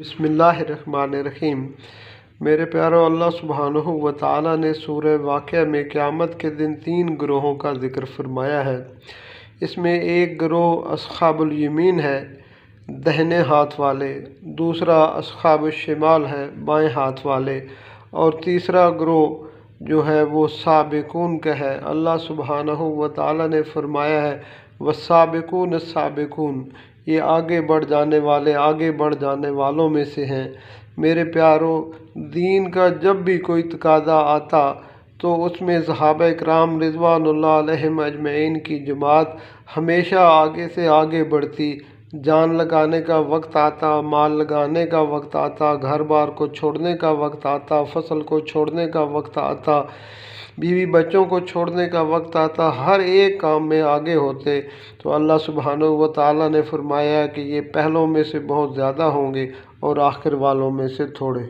بسم اللہ الرحمن الرحیم۔ میرے پیارو، اللہ سبحانہ و تعالیٰ نے سورہ واقعہ میں قیامت کے دن 3 گروہوں کا ذکر فرمایا ہے۔ اس میں ایک گروہ اصحاب الیمین ہے، دہنے ہاتھ والے، دوسرا اصحاب الشمال ہے، بائیں ہاتھ والے، اور تیسرا گروہ جو ہے وہ سابقون کا ہے۔ اللہ سبحانہ و تعالیٰ نے فرمایا ہے والسابقون السابقون، یہ آگے بڑھ جانے والے، آگے بڑھ جانے والوں میں سے ہیں۔ میرے پیارو، دین کا جب بھی کوئی تقاضا آتا تو اس میں صحابہ کرام رضوان اللہ علیہم اجمعین کی جماعت ہمیشہ آگے سے آگے بڑھتی۔ جان لگانے کا وقت آتا، مال لگانے کا وقت آتا، گھر بار کو چھوڑنے کا وقت آتا، فصل کو چھوڑنے کا وقت آتا، بیوی بچوں کو چھوڑنے کا وقت آتا، ہر ایک کام میں آگے ہوتے۔ تو اللہ سبحانہ و تعالیٰ نے فرمایا کہ یہ پہلوں میں سے بہت زیادہ ہوں گے اور آخر والوں میں سے تھوڑے۔